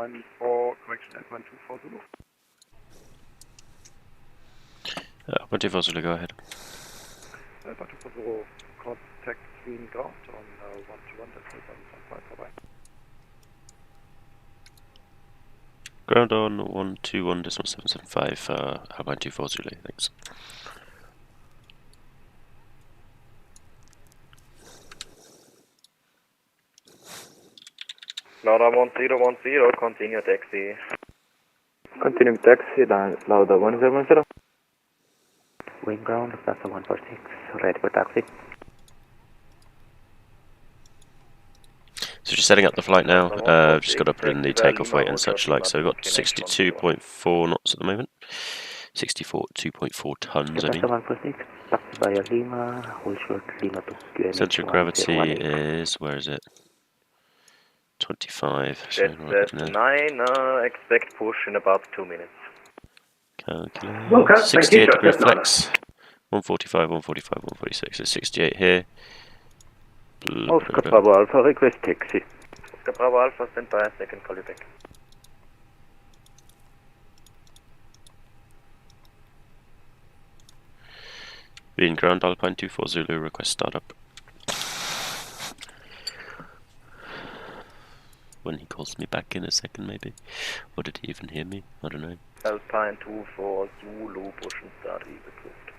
Alpine 4, correction, Alpine 24 Zulu. Alpine 24 Zulu, go ahead. Alpine 24 Zulu, contact Wien ground on 121, that's 775, bye-bye. Ground on 121.775, Alpine 24 Zulu, thanks. Lauda 1010, continue taxi. Continuing taxi, Lauda 1010. Wing ground, Plaza 146, ready for taxi. So just setting up the flight now, just got to put in the takeoff weight and such like, so we've got 62.4 knots at the moment. 2.4 tons, I mean. Plaza 146, taxi via Lima, hold short, Lima to Centre of gravity is, where is it? 25. So Jet 9, expect push in about 2 minutes. Calculate. Okay, 68 degree thank you. flex. 145, 145, 146. So 68 here. Oscar Bravo Alpha, request taxi. Oscar Bravo Alpha, stand by, second call you back. Being ground Alpine 24 Zulu, request startup. When he calls me back in a second, maybe. Or did he even hear me? I don't know. Alpine 24 Zulu, push and start is approved.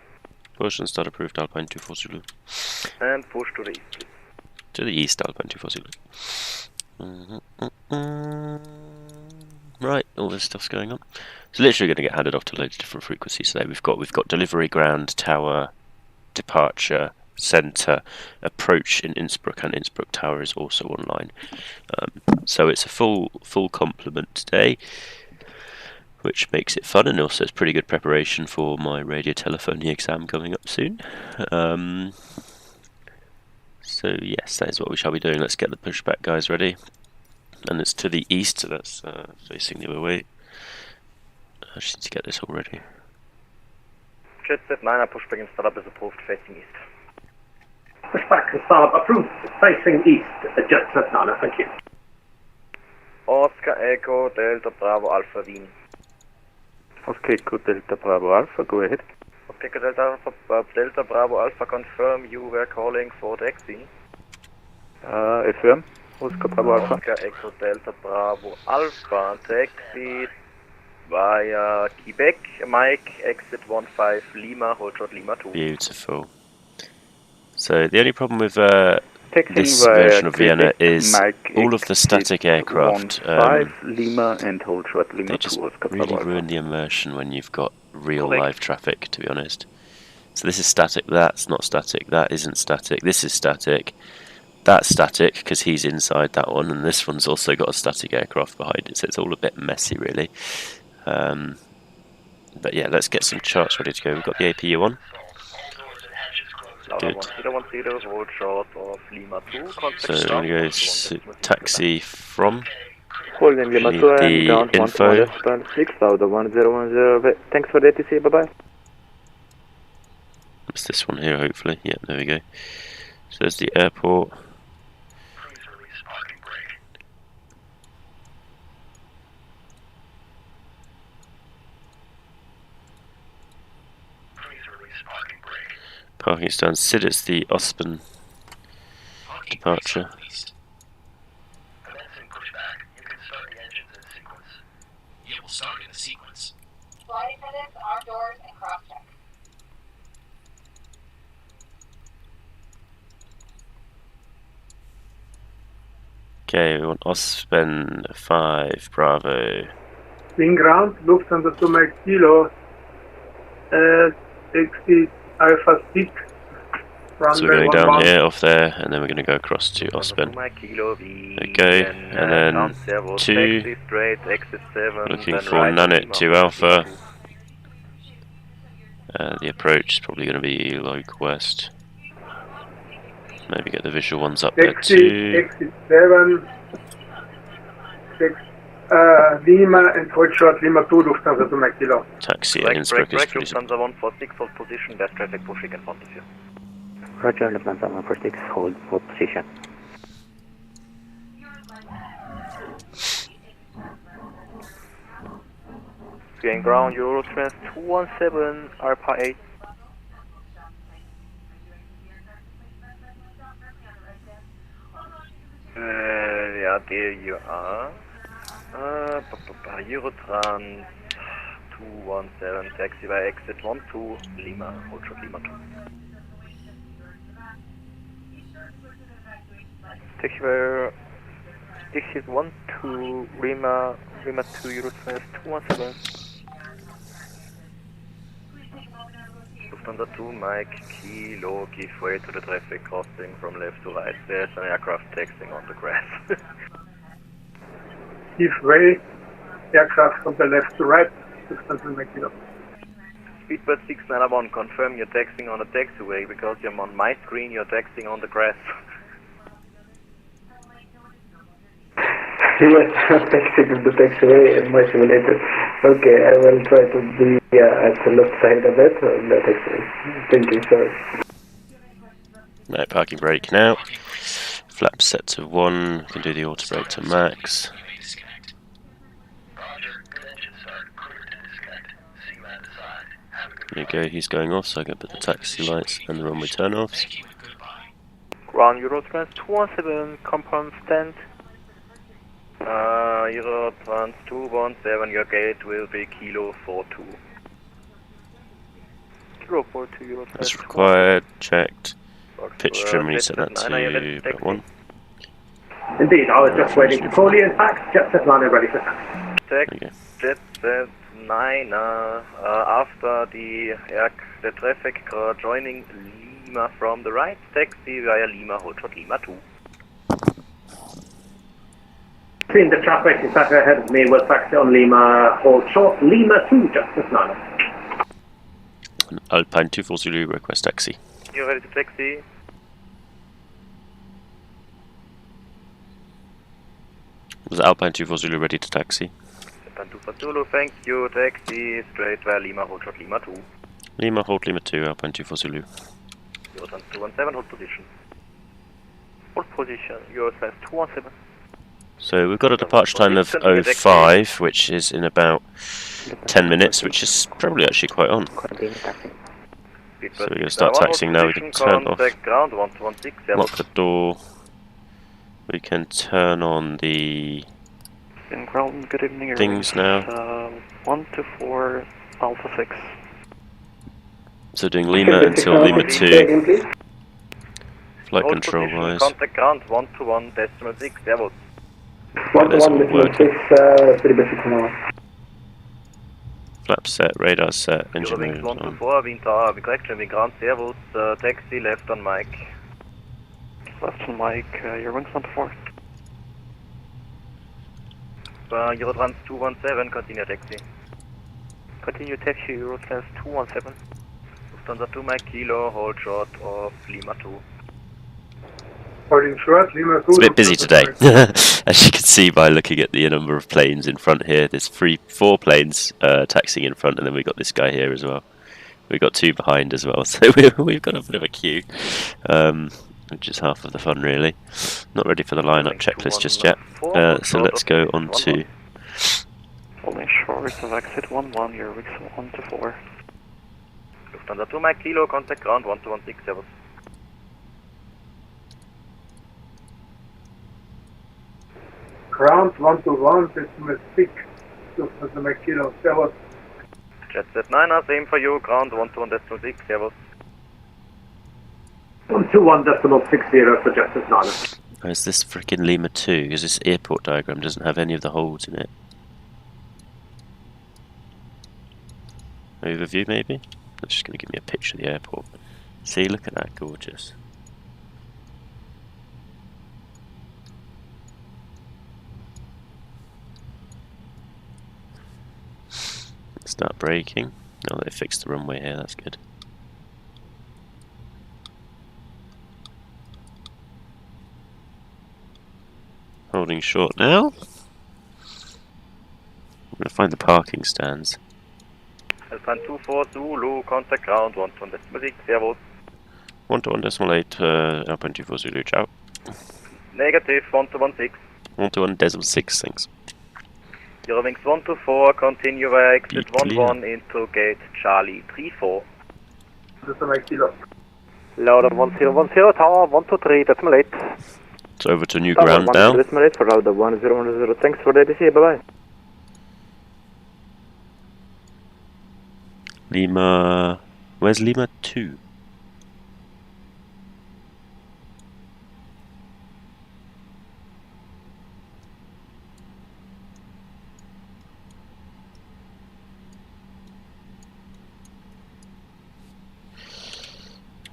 Push and start approved, Alpine 24 Zulu. And push to the east, please. To the east, Alpine 24 Zulu. Right, all this stuff's going on. It's literally going to get handed off to loads of different frequencies today. We've got delivery, ground, tower, departure, centre, approach in Innsbruck, and Innsbruck Tower is also online. So it's a full complement today, which makes it fun, and also it's pretty good preparation for my radio telephony exam coming up soon. So yes, that is what we shall be doing. Let's get the pushback guys ready. And it's to the east, so that's facing the other way. I just need to get this all ready. Jet set 9, pushback and startup is approved, facing east. Pushback and startup approved, facing east, Jet set 9, thank you. Oscar Echo Delta Bravo Alpha Wien. Oscar Echo Delta Bravo Alpha, go ahead. Oscar Echo Delta Bravo Alpha, confirm you were calling for taxi. Affirm. Oscar Bravo Alpha. Oscar Echo Delta Bravo Alpha, taxi via Quebec, Mike, exit 15 Lima, hold short Lima 2. Beautiful. So the only problem with Taxiing this via version of Vienna Quebec, is Mike, all of the static aircraft. 15 Lima and hold short Lima They 2, just Oscar really Bravo ruin Alpha. the immersion when you've got real live traffic, to be honest. So this is static, that's not static, that isn't static, this is static, that's static because he's inside that one, and this one's also got a static aircraft behind it, so it's all a bit messy really. But yeah, let's get some charts ready to go. We've got the APU on. Good. 1010, hold short of Lima 2, contact So we're going to go taxi from. Holding Lima Need 2 and the ground info. 1.6, Lauda 1010. Thanks for the ATC, bye bye. It's this one here, hopefully. Yeah, there we go. So there's the airport. Parking stand. Sid, it's the Ospen departure. Flight attendants, arm doors, and cross check. Okay, we want Ospen 5 Bravo. Wing ground, Lufthansa 2 Mike Kilo, taxi Alpha 6, So we're going down here, off there, and then we're going to go across to Ospen. There we go, and then 2, straight, exit 7, looking for Nanit 2 Alpha. The approach is probably going to be like west. Maybe get the visual ones up there too. Exit 7, Lima and hold short Lima 2, Lufthansa 2 Mike Kilo. Taxi at Innsbruck is pretty Lufthansa 146, hold position, there's traffic pushing in front of you. Roger, Lufthansa 146, hold for position. Gain ground, Eurotrans 217, Alpha 8. Yeah, there you are. Eurotrans 217, taxi by exit 12, Lima, hold short Lima 2. Taxi by exit 12, Lima 2, Eurotrans 217. Lufthansa 2, Mike, Kilo, give way to the traffic crossing from left to right. There's an aircraft taxiing on the grass. Give way, aircraft from the left to right, 600 kilo. Speedbird 691, confirm you're taxiing on a taxiway because you're on my screen, you're taxiing on the grass. Yes, taxi to the taxiway and my simulator. Okay, I will try to be at the left side of it, on the taxiway. Thank you, sir. Right, parking brake now. Flap set to 1. We can do the auto brake to max. There you go, he's going off, so I can put the taxi lights and the runway turn-offs. Ground Eurotrans 217, compound stand. Eurotrans 217, your gate will be Kilo 42. Kilo 42, Eurotrans. That's required, checked. Box Pitch trim, reset that to about 1. Indeed, I was just waiting for Foley and Pax. Jet set line ready for taxi. There you go. Jet set 9, after the traffic car joining Lima from the right, taxi via Lima, hold short Lima 2. Seeing the traffic exactly ahead of me, will taxi on Lima, hold short Lima 2, jet set line. Alpine 24 Zulu, request taxi. You ready to taxi? Was Alpine 24 Zulu ready to taxi? Alpine 24 Zulu, thank you, taxi straight via Lima, hold short Lima 2. Lima, hold Lima 2, Alpine 24 Zulu. Eurotrans 217, hold position. Hold position, Eurotrans 217. So we've got a departure time of 05, which is in about 10 minutes, which is probably actually quite on. So we're going to start taxiing now, we can turn off, ground 1216, lock the door, we can turn on the In ground, good evening, things now. 124, Alpha 6. So doing Lima until Lima 2, flight control wise. Contact ground 121.6, servus. 121.6, 3 now. Flap set, radar set, engine Eurowings mode on. 124, wind tower, correction, wind ground, servus, taxi left on Mike. Left on Mike, Eurowings 124. Eurotrans 217, continue taxi. Continue taxi, Eurotrans 217. Lufthansa 2 Mike Kilo, hold short of Lima 2. Holding short, Lima 2. It's a bit busy today, as you can see by looking at the number of planes in front here. There's 4 planes taxiing in front, and then we've got this guy here as well. We've got 2 behind as well, so we've got a bit of a queue, which is half of the fun really. Not ready for the lineup checklist just yet, so let's go on to... Holding short of exit 11, Eurowings 124. Lufthansa 2 Mike Kilo, contact ground 1216, servus. Ground 121, decimal 6, Lufthansa Mike Kilo, servus. Jet set 9, same for you, ground 121.6, servus. 121.60 for jet set 9. Where's this frickin' Lima 2? Because this airport diagram doesn't have any of the holes in it. Overview maybe? That's just going to give me a picture of the airport. See, look at that, gorgeous. Start braking. Now that they fixed the runway here, that's good. Holding short now. I'm going to find the parking stands. Alpine 24 Zulu, contact ground 121.6, servus. 121.8, Alpine 24 Zulu, ciao. Negative 121.6. 121.6, thanks. Eurowings 124, continue via exit Be clear. 11 into gate Charlie 34. Louder 1010 tower 123 decimal 8. It's over to new Tower ground 1 now. decimal 8 for Louder 1010. Thanks for the ADC. Bye bye. Lima. Where's Lima 2?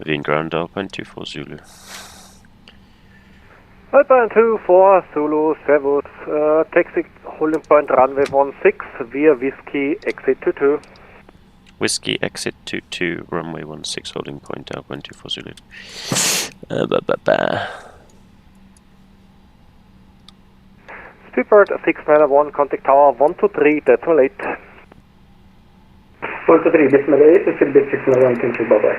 Wien ground Alpine 24 Zulu. Alpine 24 Zulu Servus. Taxi holding point runway 16 via Whiskey exit 22. Whiskey exit 22, runway 16, holding point Alpine 24 Zulu. Speedbird 691 contact tower 123 decimal 8. 123 decimal 8, it should be 691, thank you, bye bye.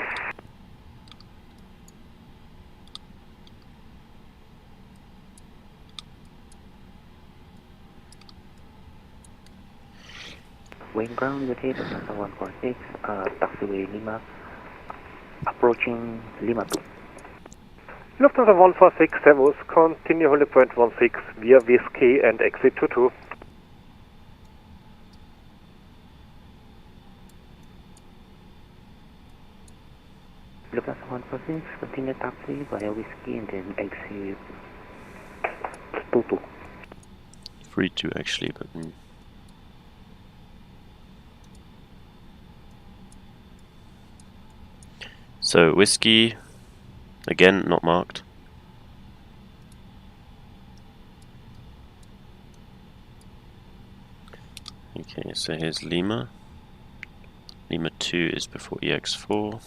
Wing ground with head Delta 146, taxiway Lima, approaching Lima 2. Lufthansa 146 Servus. Continue holding point 16 via Whiskey and exit 22. Lufthansa 146, continue taxi via Whiskey and then exit 22. 3-2 actually, but. So, Whiskey, again, not marked. Okay, so here's Lima. Lima 2 is before EX4.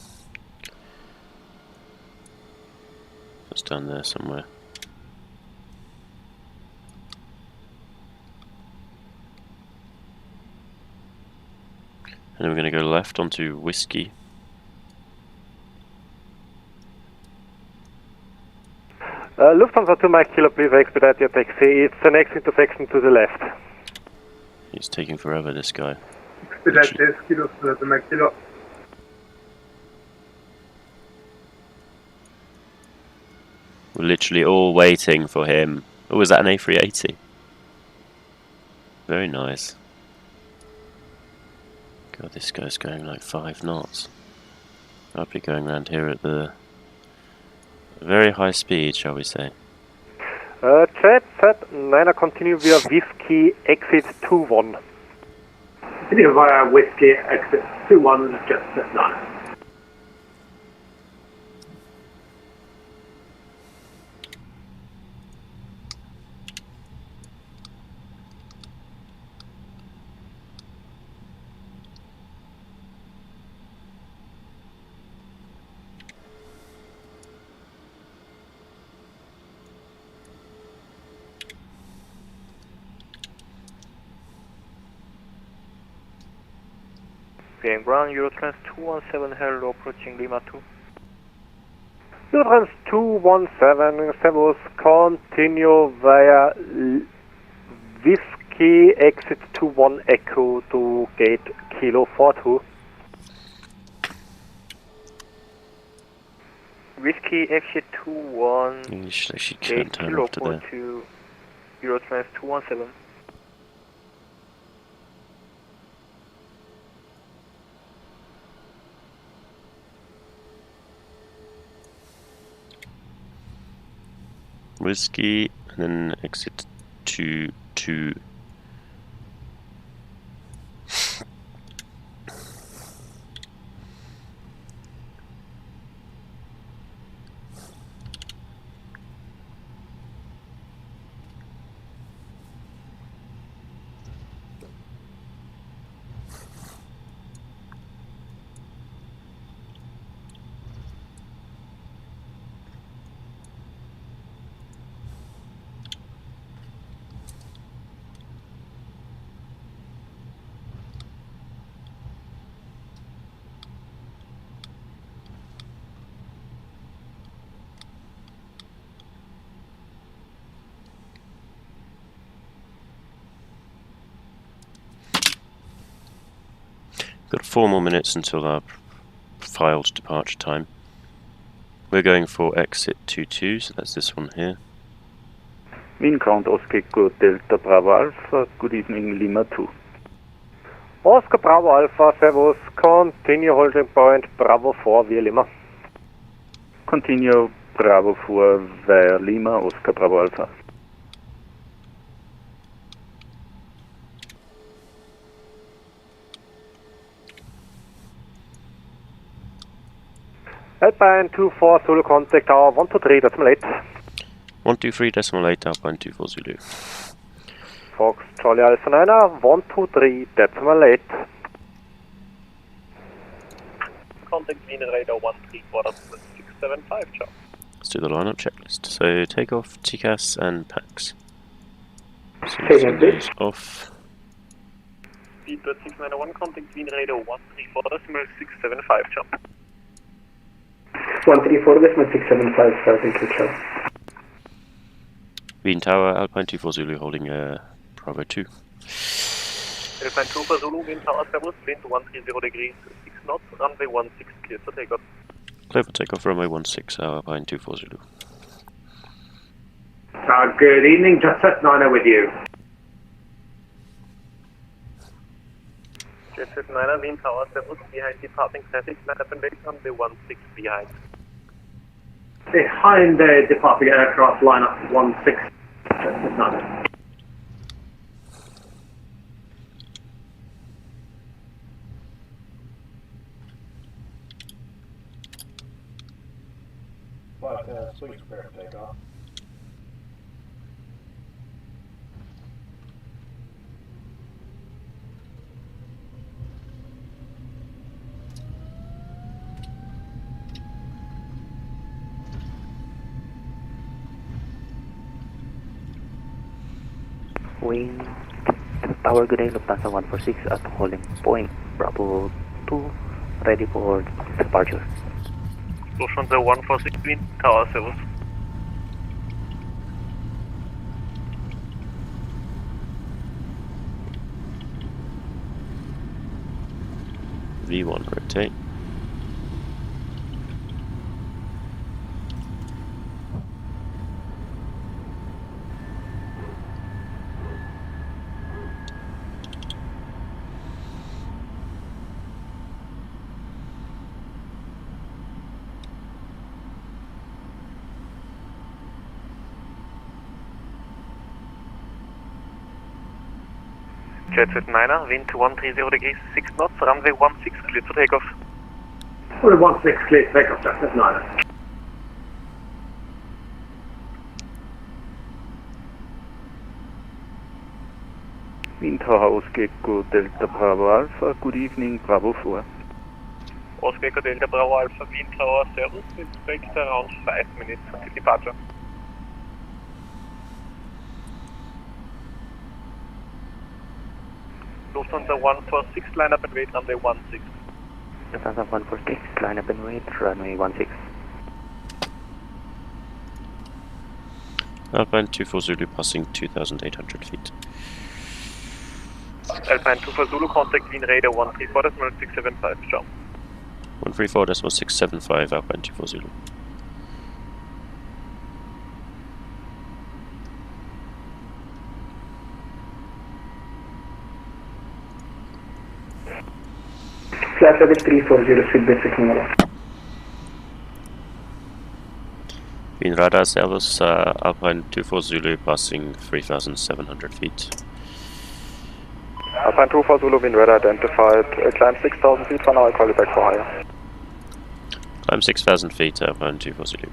It's down there somewhere. And then we're going to go left onto Whiskey. Lufthansa 2 Mike Kilo, please expedite your taxi. It's the next intersection to the left. He's taking forever, this guy. Expedite this, Kilo, the Mike Kilo. We're literally all waiting for him. Oh, was that an A380? Very nice. God, this guy's going like 5 knots. I'll be going around here at the very high speed, shall we say. Jet set 9 continue via Whiskey exit 21. Continue via Whiskey exit 21, just set 9. Game ground, Eurotrans 217, hello, approaching Lima 2. Lufthansa 217 Servus. Continue via Whiskey exit 21 Echo to gate Kilo 42. Whiskey exit 21, You should actually gate turn Kilo off to there. 42, Eurotrans 217. Whiskey, and then exit 22. 4 more minutes until our filed departure time. We're going for exit 22, so that's this one here. Wind ground Oscar Echo Delta Bravo Alpha, good evening Lima 2. Oscar Bravo Alpha, Servus, continue holding point Bravo 4 via Lima. Continue Bravo 4 via Lima, Oscar Bravo Alpha. Alpine 24 Zulu contact tower 123 decimal 8. 123 decimal 8, Alpine 24 Zulu. Fox Charlie Alpha 9, 123 decimal 8. Contact Vienna radar 134.675, ciao. Let's do the lineup checklist. So takeoff, TCAS and PAX. So Taking this. off. Speedbird 691, contact Vienna radar 134.675, ciao. 134.675, starting to check. Wien Tower, Alpine 24 Zulu holding Bravo 2. Alpine 2 for Zulu, Wind Tower, Servus, wind 130 degrees, 6 knots, runway 16, clear for takeoff. Clear for takeoff, runway 16, Alpine 24 Zulu. Good evening, Jet Set 9 with you. Jet Set 9, Wind Tower, Servus, behind departing traffic, line up and wait, runway 16 behind. Behind the departing aircraft lineup 16, Jet Set 9. Swing spare takeoff. Wing Tower, good day, Lufthansa 146 at holding point Bravo 2, ready for departure. Lufthansa 146, Wind Tower, Servus. V1 rotate. Jet Set 9, wind 130 degrees, 6 knots, runway 16, clear for takeoff. Runway 16, clear for takeoff, Jet Set 9. Wind Tower Oscar Echo Delta Bravo Alpha, good evening Bravo 4. Oscar Echo Delta Bravo Alpha, Wind Tower, Servus, expect around 5 minutes until departure. Lufthansa 146, line up and wait, runway 16. Lufthansa 146, line up and wait, runway 16. Alpine 24 Zulu passing 2,800 feet. Alpine 2 for Zulu, contact Wien radar 134.675, ciao. 134.675, Alpine 24 Zulu. Flash Rabbit 340, speed basic number. Wien radar, Servus, Alpine 24 Zulu passing 3,700 feet. Alpine 24 Zulu, wind radar identified. Climb 6,000 feet for now, I'll call you back for higher. Climb 6,000 feet, Alpine 24 Zulu.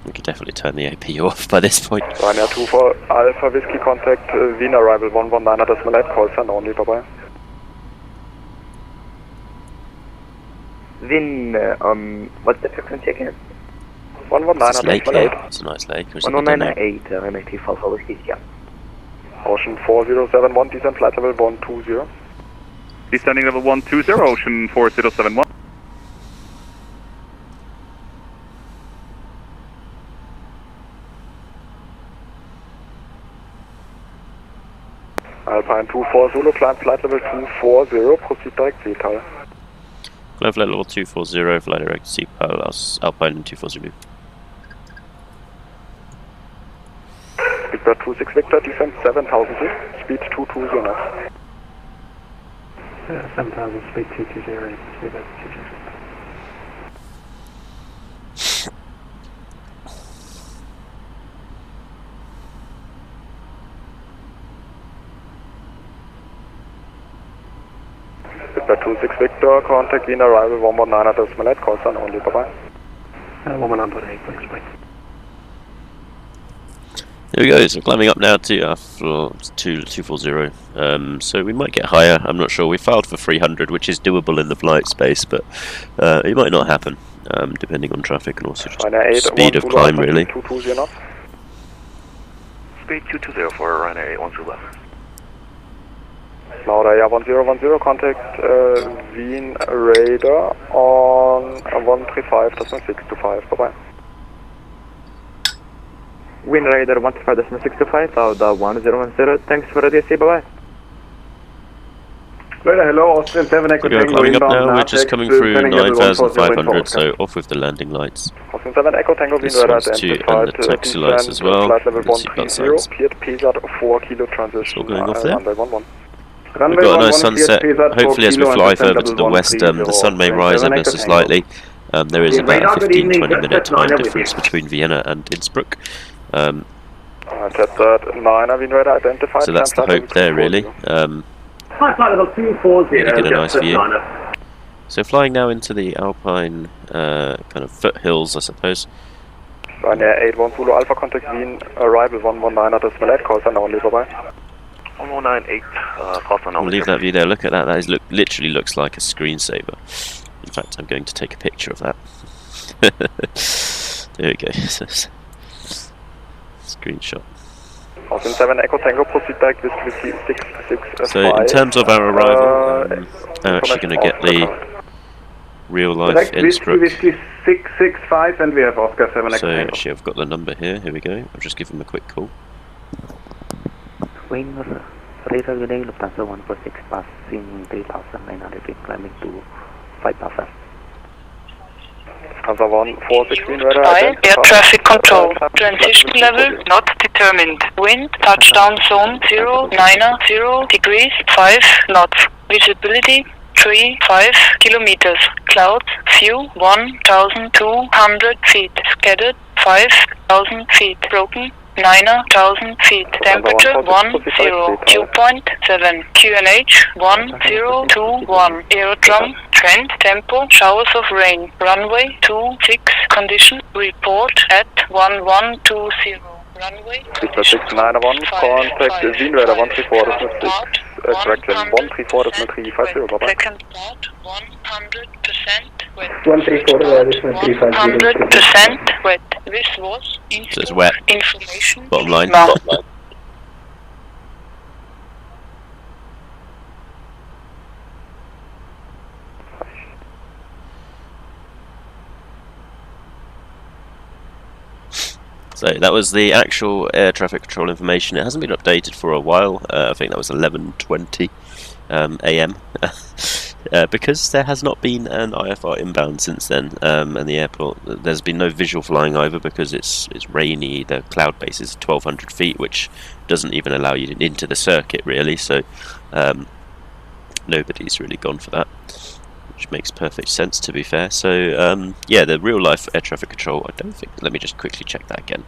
We could definitely turn the AP off by this point. Ryanair 24 Alpha Whiskey contact, Wien arrival 119.8, call sign only, bye bye. Wien, what's the frequency again? 119.8. It's a nice lake. 198, relative Alpha Whiskey, yeah. Ocean 4071, descent flight level 120. Descending level 120, Ocean 4071. Alpine 24 Zulu, climb flight level 240, proceed direct VTAL. Climb flight level 240, fly direct CPAL, Alpine 24 Zulu. Victor 26 Victor, descend 7,000 feet, speed 220 knots. 7,000, speed 220, speed 220. Victor 26 Victor, contact Vienna arrival 119.8, call sun only, bye bye. 118, please, bye. There we go, so climbing up now to floor 240. So we might get higher, I'm not sure. We filed for 300, which is doable in the flight space, but it might not happen, depending on traffic and also just speed of climb, really. Speed 220 for Ryanair 812 left. Lauda, yeah, 1010, contact Wien Radar on 135.625, bye bye. Wien Radar 135.625, Lauda 1010, thanks for the DC, bye bye. Radar, hello, Austrian 7 Echo We're Tango climbing up inbound now, we're just coming through 9,500, so off with the landing lights. Austrian 7 Echo Tango, Wien This Radar one's two, and the taxi lights as well. Flight level Let's see about 130, signs. cleared PZ 4 kilo transition, all going off there. runway 11. We've got a nice sunset, hopefully as we fly further to the west, the sun may rise ever so slightly. There is about a 15-20 minute time difference between Vienna and Innsbruck. Jet 9, Wien Radar identified. So that's the hope there, really. Flight level 240. Gonna get a nice view. So flying now into the Alpine kind of foothills, I suppose. Ryanair 81 Zulu Alpha, contact Wien, arrival 119.8, call sun only, bye bye. 1198, call sun I'll only. leave that view there, look at that, literally looks like a screensaver. In fact, I'm going to take a picture of that. There we go. Screenshot. Austrian 7 Echo Tango, proceed back with 665. So in terms of our arrival, I'm actually going to get the real life Innsbruck. Whiskey 665 and we have Oscar 7 Echo So Tango. actually I've got the number here, here we go. I'll just give him a quick call. Wing radar today, Lufthansa 146 passing 3,900 feet, climbing to 5,000. Lufthansa 146 Wien Radar Air traffic control. Transition level not determined. Wind touchdown zone 090 degrees 5 knots. Visibility 5 kilometers. Clouds view 1,200 feet. Scattered 5,000 feet. Broken 9,000 feet. Temperature 10. Dew point 7. QNH 1021. Aerodrome trend tempo showers of rain. Runway 26 condition report at 1120. Runway Victor 691, contact Wien Radar 134, das ist 6, correction 134, das ist 350, bye bye. Second part 100% wet. 134, that is 350. 100% wet. This was So it's wet. information. Bottom line. Now. So that was the actual air traffic control information. It hasn't been updated for a while. I think that was 11:20 AM. Because there has not been an IFR inbound since then, and the airport, there's been no visual flying over because it's rainy. The cloud base is 1,200 feet, which doesn't even allow you into the circuit really. So nobody's really gone for that, which makes perfect sense to be fair. So yeah, the real life air traffic control, I don't think, let me just quickly check that again,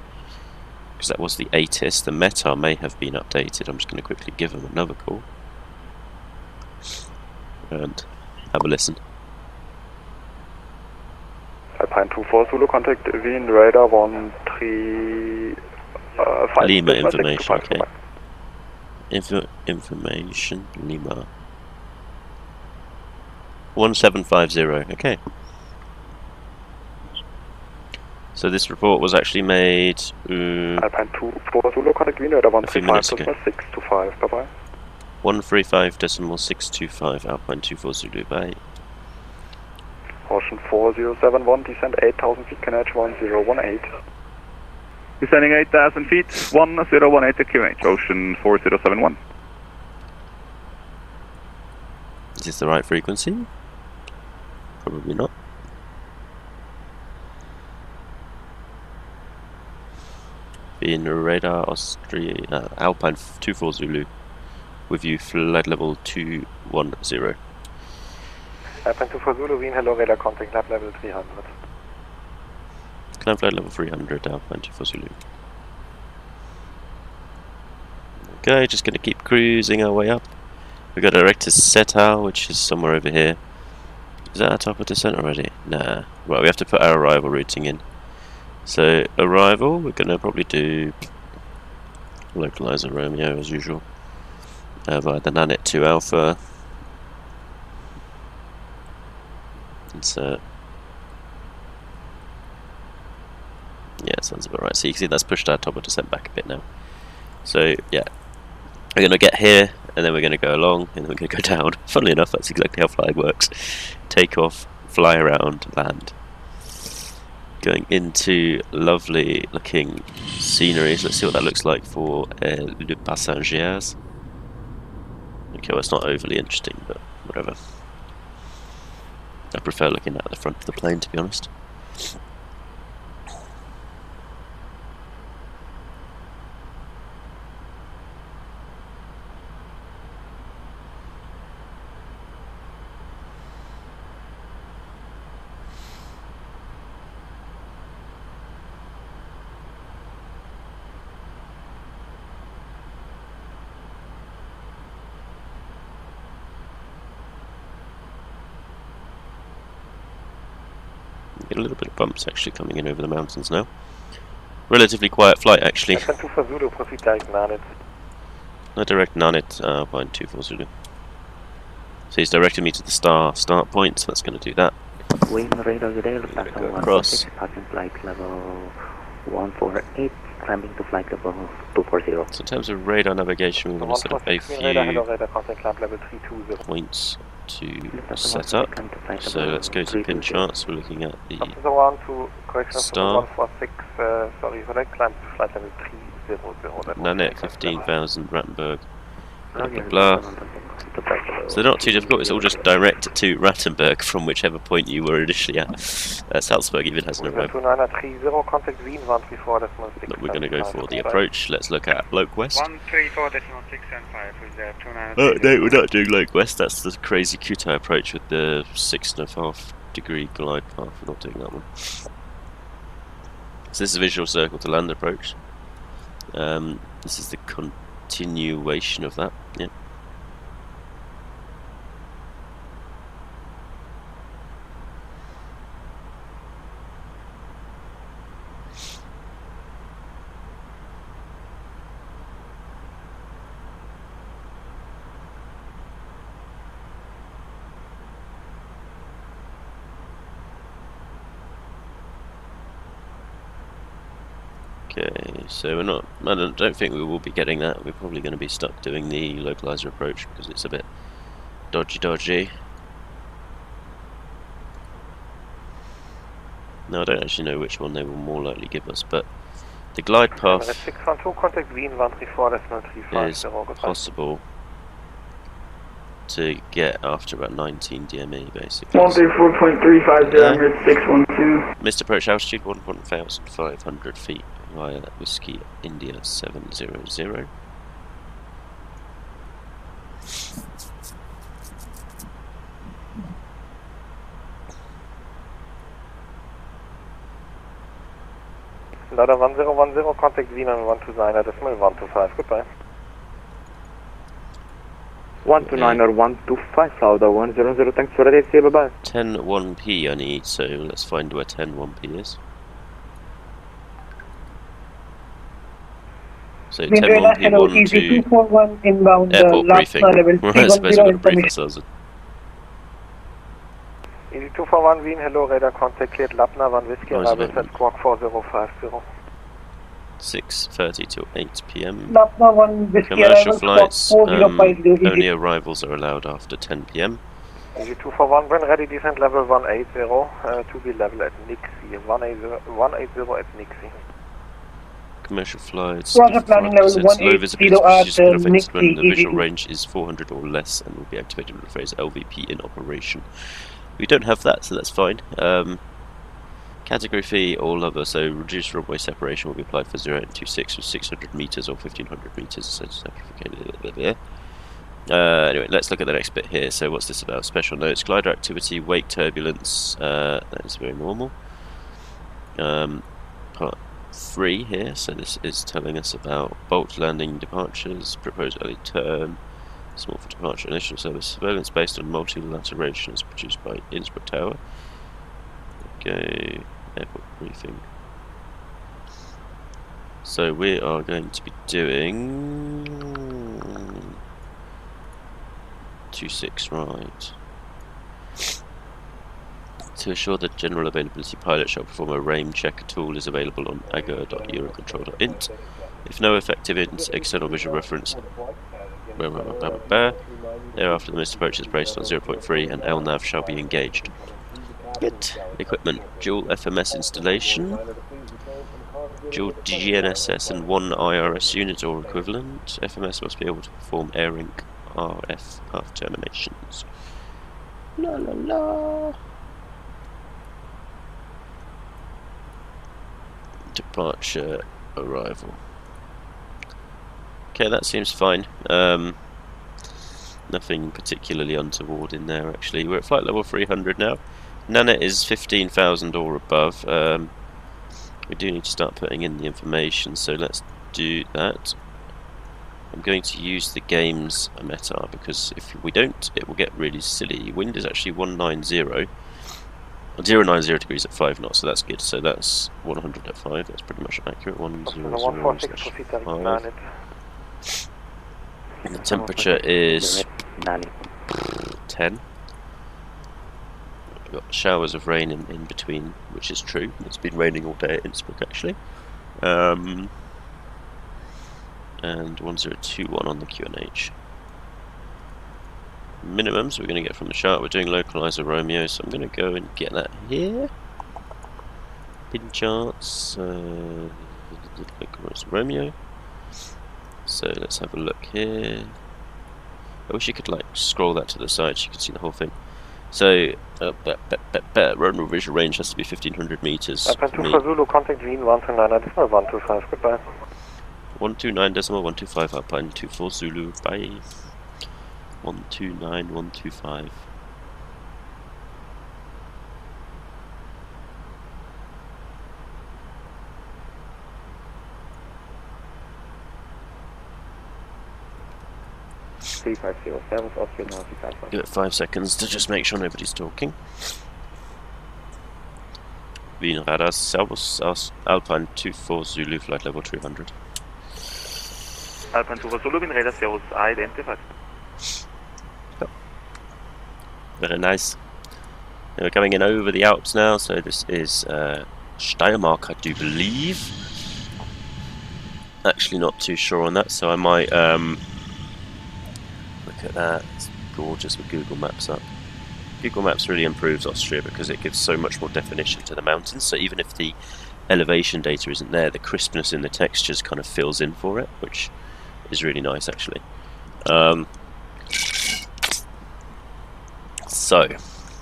because that was the ATIS. The METAR may have been updated. I'm just going to quickly give them another call and have a listen. Alpine 24 Zulu, contact Wien Radar 135. Lima information, okay. Information, Lima 1750, okay. So this report was actually made Alpine 24 Zulu, contact Wien Radar 135.625, bye bye. 135.625, Alpine 24 Zulu, bye. Ocean 4071, descend 8,000 feet, QNH 1018. Descending 8,000 feet, 1018 to QNH, Ocean 4071. Is this the right frequency? Probably not. Vienna radar, Austria, Alpine 24 Zulu, with you flight level 210. Alpine 24 Zulu, Wien, hello, radar contact, climb level 300. Climb flight level 300, Alpine 24 Zulu. Okay, just going to keep cruising our way up. We've got direct to Setal, which is somewhere over here. Is that our top of descent already? Nah. Right, we have to put our arrival routing in. So, arrival, we're going to probably do localizer Romeo as usual. Via the Nanit 2 Alpha. Insert. Yeah, sounds about right. So you can see that's pushed our top of descent back a bit now. So, yeah. We're going to get here, and then we're going to go along, and then we're going to go down. Funnily enough, that's exactly how flying works. Take off, fly around, land. Going into lovely looking scenery. So let's see what that looks like for Le Passagers. Okay, well, it's not overly interesting, but whatever. I prefer looking at the front of the plane, to be honest. Get a little bit of bumps actually coming in over the mountains now. Relatively quiet flight actually. Alpine 24 Zulu, proceed direct Nanit. No direct Nanit, Alpine 24 Zulu. So he's directed me to the start point, so that's going to do that. Wind radar today, Go across. passing flight level 148, climbing to flight level 240. So in terms of radar navigation, we're going to set up a few points to set up. So let's go to pin charts. We're looking at the star. Nanit 15,000 Rattenberg. Blah blah blah. So they're not too difficult, it's all just direct to Rattenberg from whichever point you were initially at. Salzburg even has an arrival. But we're going to go for the approach. Let's look at Loke West. 134.675 is there, 29. Oh no, we're not doing Loke West, that's the crazy Kutai approach with the 6.5 degree glide path. We're not doing that one. So this is a visual circle to land approach. This is the continuation of that, yeah. Okay, so we're not. I don't think we will be getting that. We're probably going to be stuck doing the localizer approach because it's a bit dodgy. No, I don't actually know which one they will more likely give us, but the glide path is possible to get after about 19 DME basically. 134.350, 612. Missed approach altitude 1,500 feet via Whiskey India 700. Ladder 1010, contact Vienna 129, decimal 125, goodbye. 129 or 125, Lauda 100, thanks for the day, bye bye. 10-1P I need, so let's find where 10-1P is. So 10-1P, 1 to 241 inbound, airport briefing. We're not supposed to brief ourselves. Easy 241 Wien, hello, radar contact cleared, Lapna 1 Whiskey, arrival set squawk 4050. 6:30 till 8 PM. Lapna 1 Whiskey, Commercial arrival flights, 4050. only arrivals are allowed after 10 PM. Easy 241, when ready, descent level 180, to be level at Nixie, 180 at Nixie. commercial flights. Roger, planning level 180 low visibility at when the Nikki visual EVE. range is 400 or less and will be activated with the phrase LVP in operation. We don't have that, so that's fine. Category fee or other, so reduced runway separation will be applied for 0.26 with 600 meters or 1500 meters, so simplified a little bit there. Anyway, let's look at the next bit here. So what's this about? Special notes, glider activity, wake turbulence, that is very normal. Part 3 here, so this is telling us about bolt landing departures, proposed early turn, small for departure, initial service surveillance based on multilateration as produced by Innsbruck Tower. Okay, airport briefing. So we are going to be doing 26 right. To assure that general availability, pilot shall perform a RAIM check. A tool is available on ago.eurocontrol.int. If no effective external visual reference, thereafter the missed approach is based on 0.3 and LNAV shall be engaged. Good. Equipment, dual FMS installation, dual GNSS and 1 IRS unit or equivalent. FMS must be able to perform AirLink RF path terminations. La la la. Departure, arrival. Okay, that seems fine. Nothing particularly untoward in there actually. We're at flight level 300 now. Nana is 15,000 or above. We do need to start putting in the information, so let's do that. I'm going to use the game's METAR because if we don't, it will get really silly. Wind is actually 190. 090 degrees at 5 knots, so that's good. So that's 100 at 5. That's pretty much accurate. 100/5. And the temperature is 10. We've got showers of rain in between, which is true. It's been raining all day at Innsbruck actually. And 1021 on the QNH. Minimums we're going to get from the chart. We're doing localizer Romeo, so I'm going to go and get that here. Pin charts, localizer Romeo. So let's have a look here. I wish you could like scroll that to the side so you could see the whole thing. So runway visual range has to be 1500 meters. Alpine 2 for Zulu, contact Wien 129.125, goodbye. 129.125 Alpine 2 for Zulu, bye. 129.125. Give it 5 seconds to just make sure nobody's talking. Wien radar, Servus, Alpine 24 Zulu, flight level 300. Alpine 2 for Zulu, Wien radar, Servus, identified. Very nice. And we're coming in over the Alps now, so this is Steiermark, I do believe. Actually not too sure on that, so I might look at that. It's gorgeous with Google Maps up. Google Maps really improves Austria because it gives so much more definition to the mountains, so even if the elevation data isn't there, the crispness in the textures kind of fills in for it, which is really nice actually. So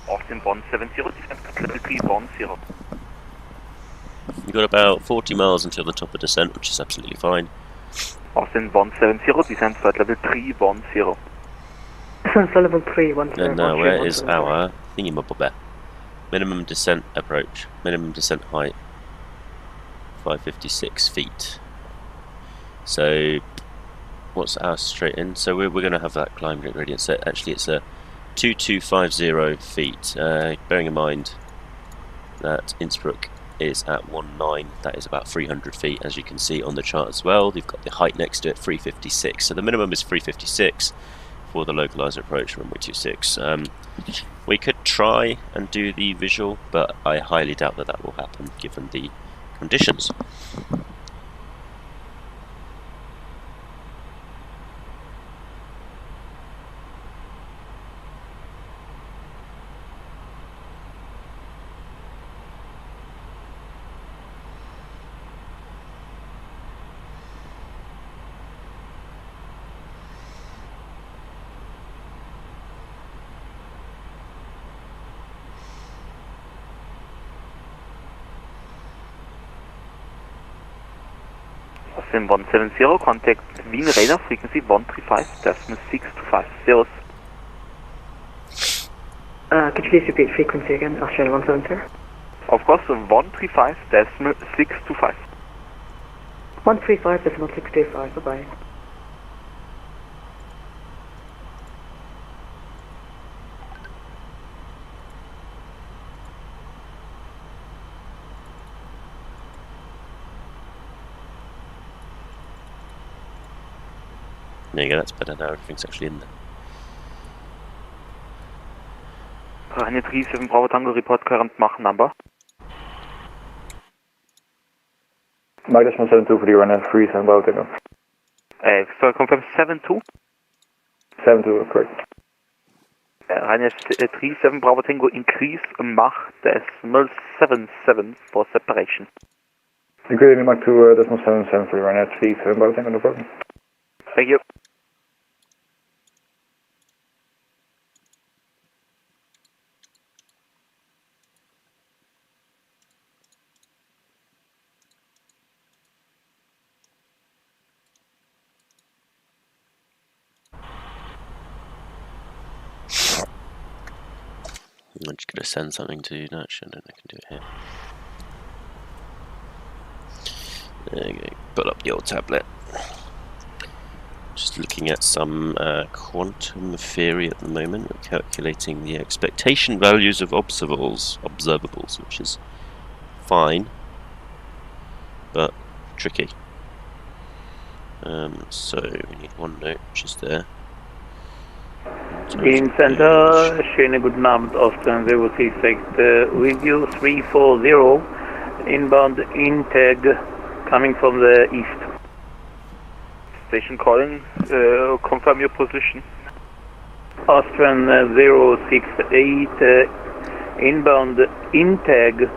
Austin 170, level 310. We've got about 40 miles until the top of descent, which is absolutely fine. Austin 170, descent flight level 310. Descent flight level 310. And now where is our thingy-mabobber? Minimum descent approach. Minimum descent height 556 feet. So what's our straight in? So we're going to have that climb gradient set. Actually it's a 2250 feet. Bearing in mind that Innsbruck is at 19, that is about 300 feet, as you can see on the chart as well. You've got the height next to it, 356. So the minimum is 356 for the localizer approach, runway 26. We could try and do the visual, but I highly doubt that that will happen given the conditions. VATSIM 170, contact Wien radar frequency 135.625. Zeros. Could you please repeat frequency again? Australia 170? Of course, 135.625. 135.625, bye-bye. There you go, that's better now, everything's actually in there. Ryanair 37 Bravo Tango, report current Mach number. Mike Decimal 72 for the Ryanair 37 Bravo Tango. Sorry, confirm 72? 72, correct. Ryanair 37 Bravo Tango, increase Mach decimal 77 for separation. Increasing Mach to decimal 77 for the Ryanair 37 Bravo Tango, no problem. Thank you. I'm just going to send something to you. No, actually, I can do it here. There you go. Pull up your tablet. Just looking at some quantum theory at the moment. We're calculating the expectation values of observables, which is fine, but tricky. So we need one note, which is there. Green Center, schönen guten Abend, Austrian 036, review 340, inbound integ coming from the east. Station calling, confirm your position. Austrian 068, inbound integ.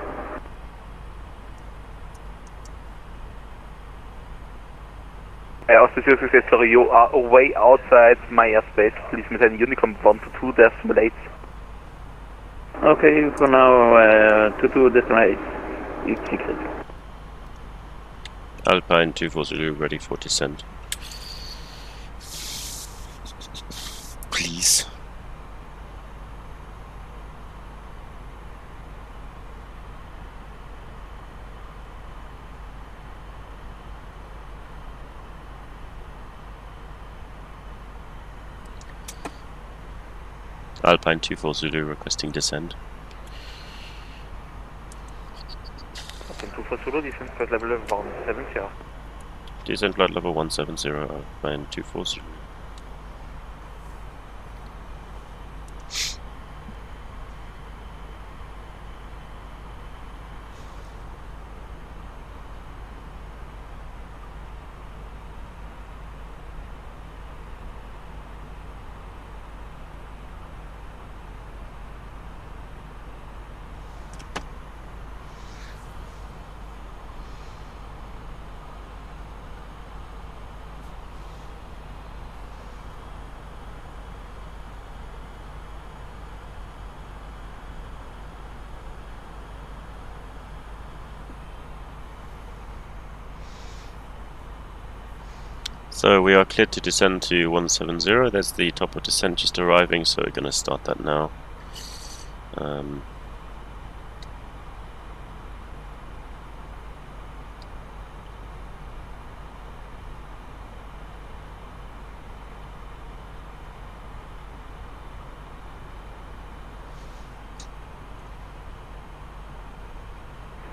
Austria 068, sorry, you are way outside my airspace. Please maintain Unicom 122.8. Okay, for now, 22.8. It's secret. Alpine 240 ready for descent. Please. Alpine 24 Zulu requesting descent. Alpine 24 Zulu, descent flight level 170. Descent flight level 170, Alpine 24 Zulu. So we are cleared to descend to 170. There's the top of descent just arriving, so we're going to start that now.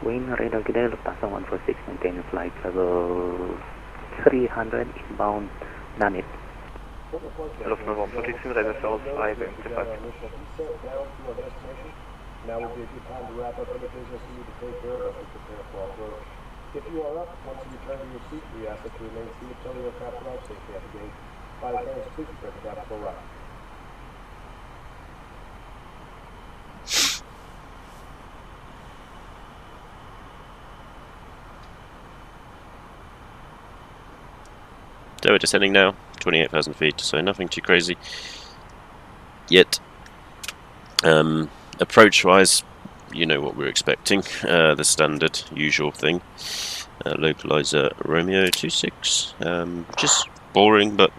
Wind radar G'day, Lufthansa 146, maintain flight level 300 inbound, Nanit. Lufthansa 146, radar south, I identified. Now would be a good time to wrap up any business you need to take care of as we prepare for approach. If you are up, once you return to your seat, we ask that you remain seated until the aircraft arrives safely at the gate. Flight attendants, please prepare for that full ride. So we're descending now, 28,000 feet, so nothing too crazy yet. Approach-wise, you know what we're expecting, the standard, usual thing. Localizer Romeo 26, which is boring, but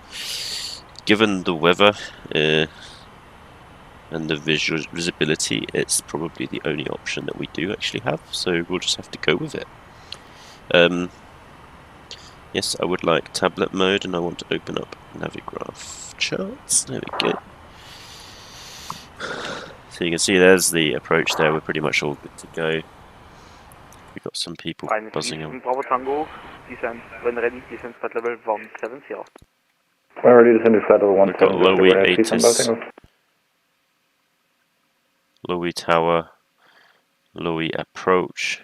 given the weather and the visibility, it's probably the only option that we do actually have, so we'll just have to go with it. Yes, I would like tablet mode, and I want to open up Navigraph charts. There we go. So you can see there's the approach there. We're pretty much all good to go. We've got some people buzzing on. Bravo Tango, descent, when ready, descent flight level 170. When ready, descend flight level We've got 170. Lowy 8, Lowy Tower, Lowy Approach.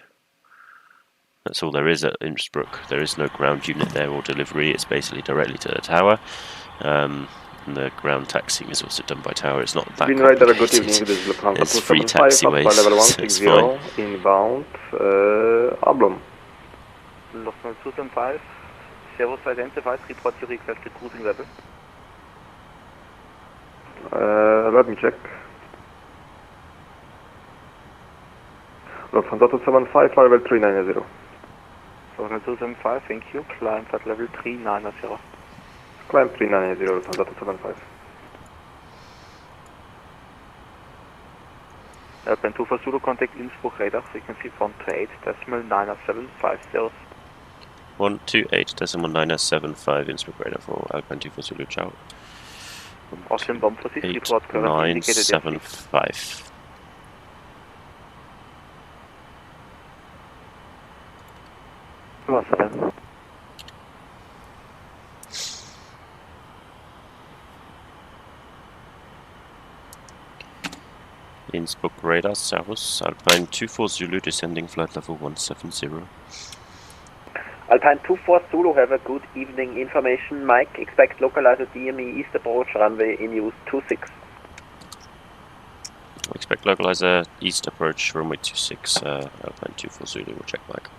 That's all there is at Innsbruck. There is no ground unit there or delivery. It's basically directly to the tower. And the ground taxiing is also done by tower. It's not that complicated. Good evening. This is Lufthansa There's free 275, taxiways, level so it's fine. 160, inbound, Ablum. Lufthansa 275, Servus identified, report your requested cruising level. Let me check. Lufthansa 275, flight level 390. Lufthansa 275, thank you, climb flight level 390. Climb 390, Lufthansa 275. Alpine 2 for Zulu, contact Innsbruck radar, frequency 128.975. 128.975 Innsbruck radar for Alpine 2 for Zulu, ciao. Austrian bomb for 6, report current indicated 975. Innsbruck radar, Servus, Alpine 24 Zulu, descending flight level 170. Alpine 24 Zulu, have a good evening. Information, Mike, expect localizer DME east approach, runway in use 26. Expect localizer east approach, runway 26, Alpine 24 Zulu, we'll check back.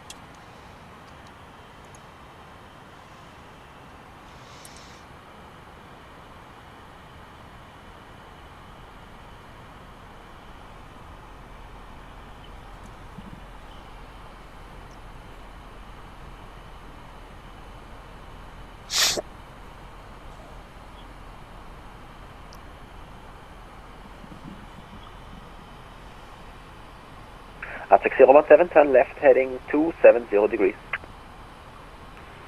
At 6017, turn left heading 270 degrees.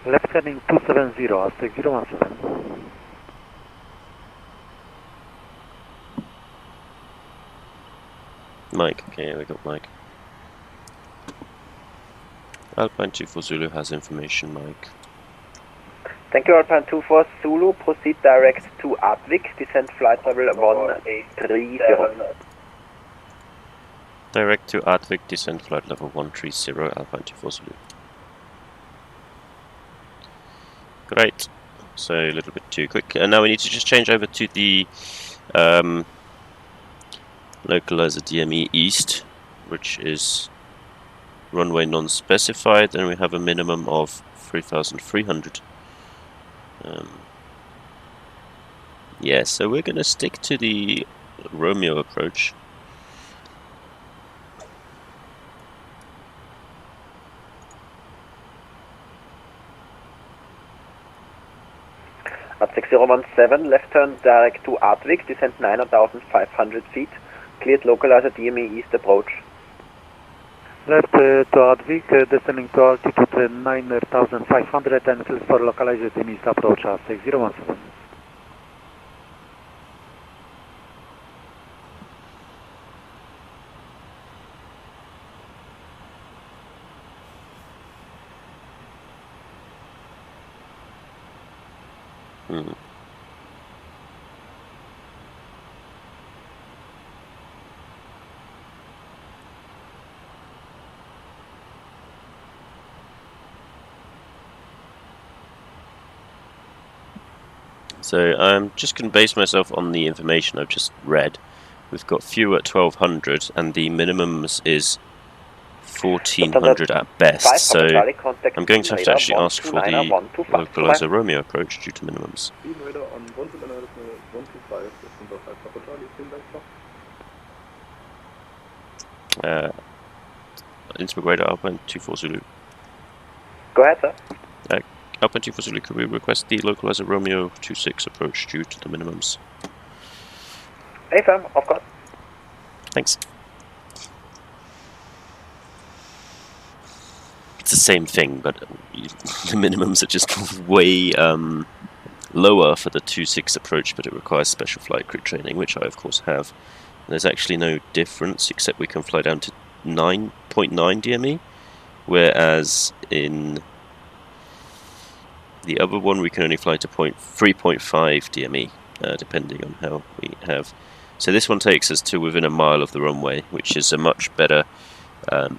Left heading 270, at 6017. Mike, okay, we got Mike. Alpine 24 Zulu has information, Mike. Thank you, Alpine 24 Zulu, proceed direct to Advik, descend flight level 130. Direct to Advik, descend flight level 130, Alpine 24 Zulu. Great. So a little bit too quick. And now we need to just change over to the localizer DME East, which is runway non-specified, and we have a minimum of 3,300. Yeah, so we're going to stick to the Romeo approach. At 6017, left turn direct to Advik, descend 9,500 feet, cleared localizer DME east approach. Left to Advik, descending to altitude 9,500 and cleared for localizer DME east approach at 6017. So I'm just going to base myself on the information I've just read. We've got few at 1200 and the minimums is 1400 at best, so I'm going to have to actually ask for the localizer Romeo approach due to minimums. Innsbruck radar, Alpine 24 Zulu. Go ahead, sir. Alpine 24 Zulu, could we request the localizer Romeo 26 approach due to the minimums? Affirm, of course. Thanks. It's the same thing, but the minimums are just way lower for the 26 approach, but it requires special flight crew training, which I of course have. And there's actually no difference, except we can fly down to 9.9 DME, whereas in the other one we can only fly to 3.5 DME, depending on how we have. So this one takes us to within a mile of the runway, which is a much better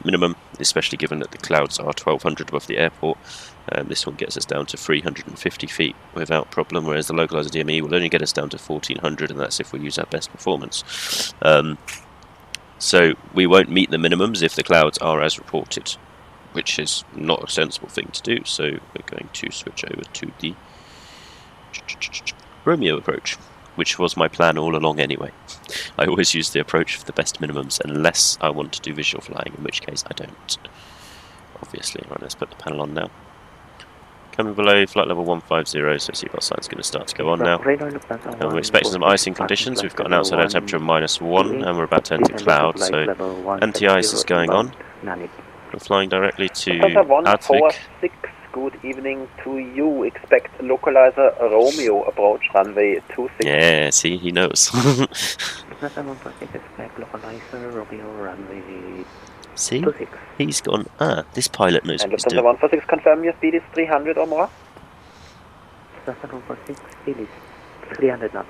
minimum, especially given that the clouds are 1200 above the airport. This one gets us down to 350 feet without problem, whereas the localizer DME will only get us down to 1400, and that's if we use our best performance. So we won't meet the minimums if the clouds are as reported, which is not a sensible thing to do, so we're going to switch over to the Romeo approach, which was my plan all along anyway. I always use the approach for the best minimums unless I want to do visual flying, in which case I don't. Obviously. Right, let's put the panel on now. Coming below flight level 150, so seatbelt sign's going to start to go on now. And we're expecting some icing conditions. We've got an outside air temperature of -1 and we're about to enter cloud, so anti-ice is going on. We're flying directly to Advik. Good evening to you. Expect localizer Romeo approach runway 26. Yeah, see, he knows. See, he's gone, this pilot knows what he's doing. 146, confirm your speed is 300 or more. 146, speed is 300 knots.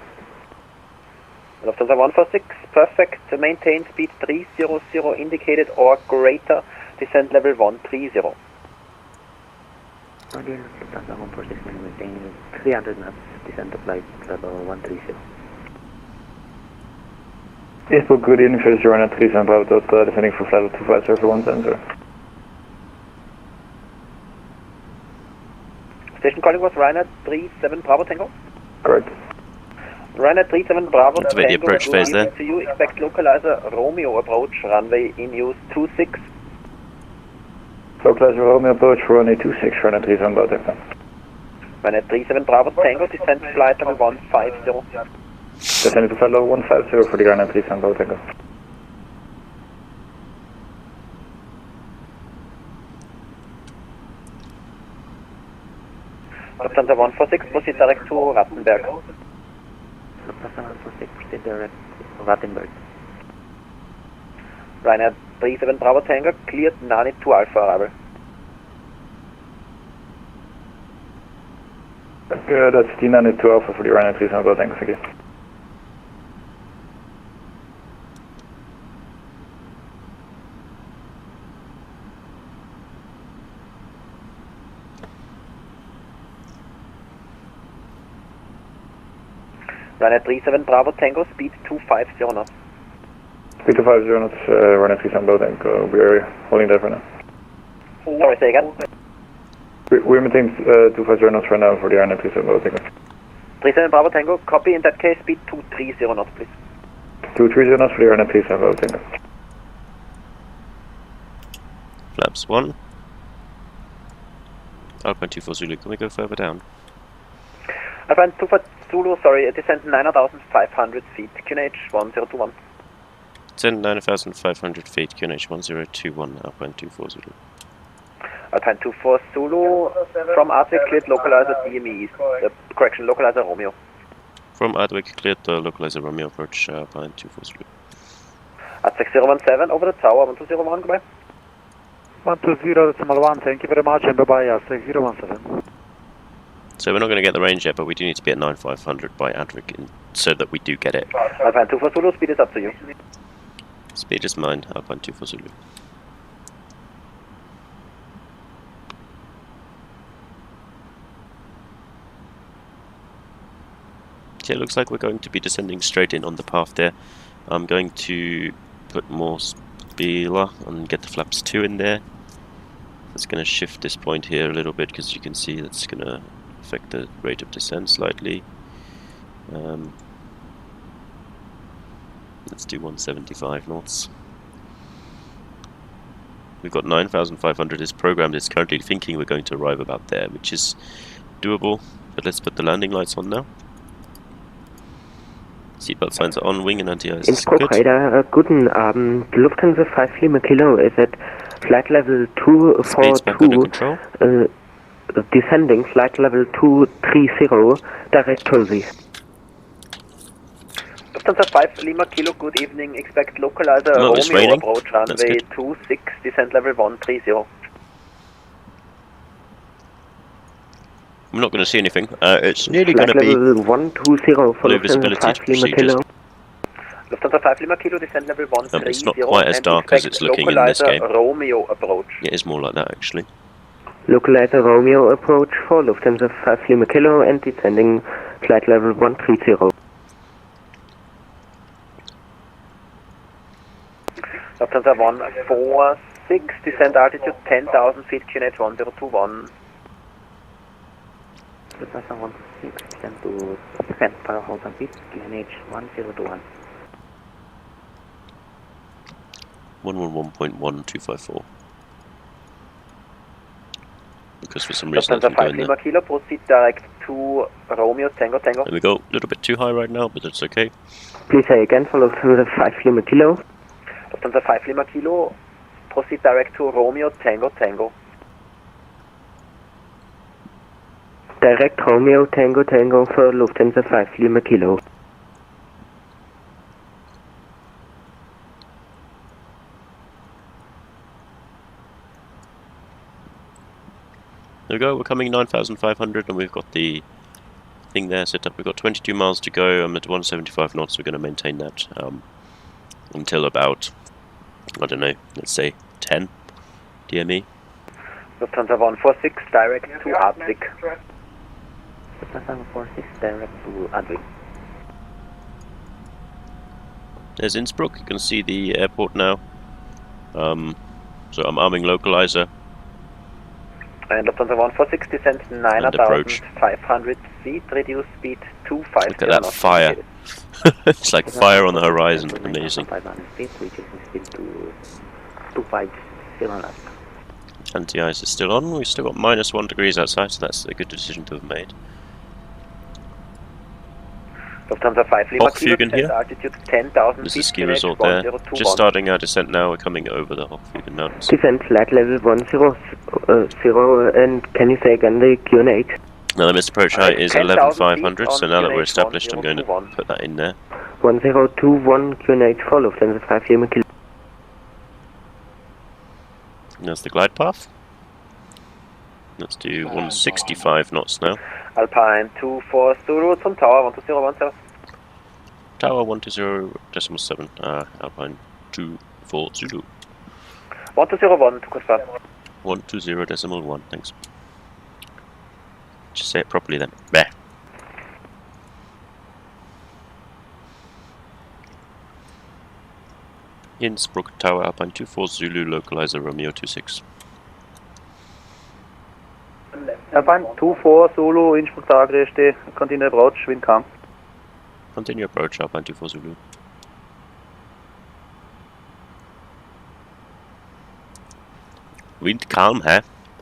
Lufthansa 146, perfect. Maintain speed 300 indicated or greater. Descent level 130. Lufthansa 146, maintain 300 knots. Descent to flight level 130. Innsbruck, good evening, first you're on at 37 Bravo Delta, descending for flight level 250 for 170. Station calling was Ryanair 37 Bravo Tango? Correct. Ryanair 37 Bravo Activate the approach phase there. To you, expect localizer Romeo approach, runway in use 26. Localizer Romeo approach for runway 26, Ryanair 37 Bravo Delta. Ryanair 37 Bravo Tango, descend to flight level 150. Descending to flight level 150 for the Ryanair 37 Bravo Tango. Lufthansa 146, proceed direct to Rattenberg. Lufthansa 146, proceed direct to Rattenberg. Ryanair 37 Bravo Tango, cleared Nani to Alpha arrival. That's the Nani to Alpha for the Ryanair 37 Bravo Tango, thank you. Ryanair 37 Bravo Tango, speed 250 knots. Speed 250 knots, Ryanair 37 Bravo Tango, we're holding that for now. Sorry, say again? We're maintaining 250 knots right now for the Ryanair 37 Bravo Tango. 37 Bravo Tango, copy, in that case, speed 230 knots, please. 230 knots for the Ryanair 37 Bravo Tango. Flaps 1. Alpine 24 Zulu, can we go further down? Alpine 24 Zulu, sorry, descent 9,500 feet, QNH 1021. Descent 9,500 feet, QNH 1021, Alpine 24 Zulu. Alpine 24 Zulu, from Advik, cleared localizer DME East, correction, localizer Romeo. From Advik, cleared the localizer Romeo approach, Alpine 24 Zulu. At 6017, over the tower, 1201, goodbye. 120.1, thank you very much, and bye-bye, 6017. So we're not going to get the range yet, but we do need to be at 9,500 by Advik so that we do get it. Alpine 24 Zulu, speed is up to you. Speed is mine, Alpine 24 Zulu. So it looks like we're going to be descending straight in on the path there. I'm going to put more speeder and get the flaps 2 in there. That's going to shift this point here a little bit because you can see that's going to affect the rate of descent slightly. Let's do 175 knots. We've got 9,500 is programmed. It's currently thinking we're going to arrive about there, which is doable. But let's put the landing lights on now. Seatbelt signs are on, wing and anti-ice is Innsbruck good. Radar, guten Abend. Lufthansa 5 Lima Kilo is at flight level Speed's back under 242, control. descending flight level 230, direct Tulsi. Lufthansa 5 Lima Kilo, good evening. Expect localizer No, it's Romeo raining. approach That's runway good. 26, descent level 130. I'm not going to see anything. It's nearly going Flight to be level 120 for low Lufthansa visibility 5 Lima procedures. Kilo. Lufthansa 5 Lima Kilo, descent level 130. It's not quite as and dark as expect it's looking in this localizer game. Romeo approach. It is more like that actually. Localizer Romeo approach for Lufthansa 5 Lima Kilo and descending flight level 130. Lufthansa 146, descent altitude 10,000 feet, QNH 1021. Lufthansa 146, descend to 10,000 feet, QNH 1021. 111.1254. Because for some reason I Lufthansa can go 5 in Lima there. Kilo, proceed direct to Romeo Tango Tango. There we go. A little bit too high right now, but that's okay. Please say again for Lufthansa 5 Lima Kilo. Lufthansa 5 Lima Kilo, proceed direct to Romeo Tango Tango. Direct Romeo Tango Tango for Lufthansa 5 Lima Kilo. There we go. We're coming 9,500 and we've got the thing there set up. We've got 22 miles to go. I'm at 175 knots. We're going to maintain that until about, I don't know, let's say 10 DME. Lufthansa 146, direct to Advik. Lufthansa 146, direct to Advik. There's Innsbruck. You can see the airport now. So I'm arming localizer. And Lufthansa 146, descent And approach. 9,500 feet, reduce speed 250 Look at that knots. fire. It's like fire on the horizon. Amazing. 500 feet, reducing speed to 250 knots. Anti-ice is still on. We've still got -1 degrees outside, so that's a good decision to have made. Lufthansa 5 Lima Kilo, Hochfugen descent here. altitude 10,000 This feet, is ski QNH resort there. 1021. Just starting our descent now. We're coming over the Hochfugen Mountains. Descent flight level 100, and can you say again the QNH? Now the missed approach height is 10,000 11,500, feet so on now that we're QNH established, I'm going to 1021. put that in there. 1021 QNH for Lufthansa 5 Lima Kilo. And that's the glide path. Let's do 165 knots now. Alpine 24 Zulu zum Tower 12017. Tower 120.7, Alpine 24 Zulu. 1201 to confirm. 120.1, thanks. Just say it properly then. Bah. Innsbruck Tower, Alpine 24 Zulu, localizer Romeo 26. Alpine 24 Zulu, Innsbruck Tower, grüß, continue approach, wind calm. Continue approach, Alpine 24 Zulu. Wind calm, huh?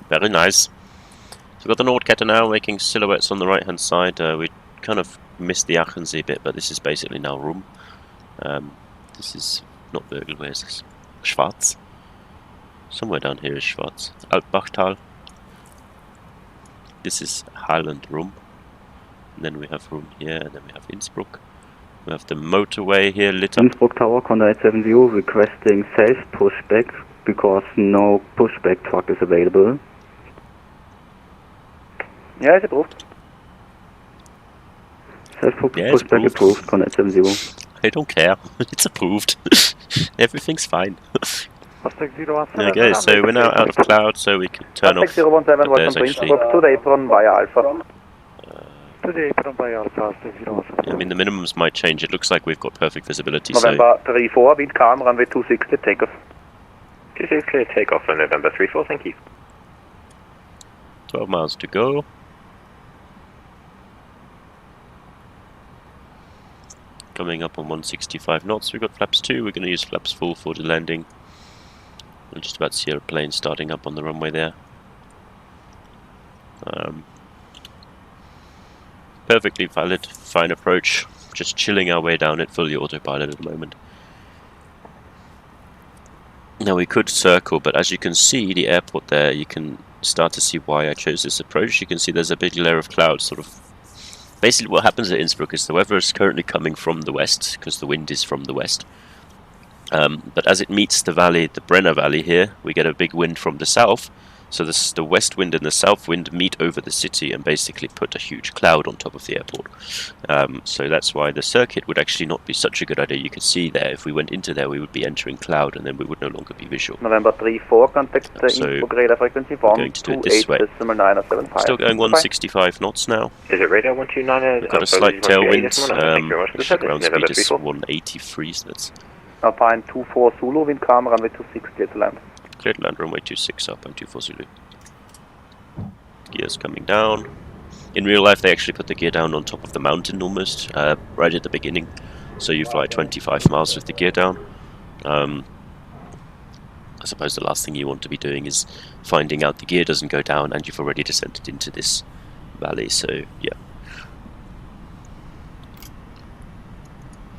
Very nice. So we've got the Nordkette now making silhouettes on the right hand side. We kind of missed the Achensee bit, but this is basically now Rum. This is not Virgil, where is this? Schwarz. Somewhere down here is Schwarz. Altbachtal. This is Highland Rum. And then we have Rum here, and then we have Innsbruck. We have the motorway here lit up. Innsbruck Tower, contact 70, requesting safe pushback because no pushback truck is available. Yeah, it's approved. Safe Yeah, it's pushback approved, contact 70. I don't care. It's approved. Everything's fine. Okay, so we're now out of cloud, so we can turn off. 6017, welcome There's to actually, Innsbruck to the apron via Alpha. Today from by Alpha, 6017. I mean, the minimums might change. It looks like we've got perfect visibility, so November 34, wind calm, runway 260, takeoff. 260, takeoff on November 34, thank you. 12 miles to go. Coming up on 165 knots. We've got flaps 2. We're going to use flaps full for the landing. I'm just about to see a plane starting up on the runway there. Perfectly valid, fine approach. Just chilling our way down it, fully autopilot at the moment. Now we could circle, but as you can see, the airport there, you can start to see why I chose this approach. You can see there's a big layer of clouds, sort of. Basically what happens at Innsbruck is the weather is currently coming from the west, because the wind is from the west. But as it meets the valley, the Brenner Valley here, we get a big wind from the south. So the west wind and the south wind meet over the city and basically put a huge cloud on top of the airport. So that's why the circuit would actually not be such a good idea. You could see there, if we went into there, we would be entering cloud and then we would no longer be visual. November 3-4, contact Innsbruck radar frequency 128.975. Still going 165 knots now. Is it radar 129? We've got a slight tailwind. The ground speed is 183, so that's... Alpine 24 Zulu, wind calm, runway 26, clear to land. Clear to land, runway 26 up and 24 Zulu. Gears coming down. In real life, they actually put the gear down on top of the mountain almost, right at the beginning. So you fly 25 miles with the gear down. I suppose the last thing you want to be doing is finding out the gear doesn't go down and you've already descended into this valley, so yeah.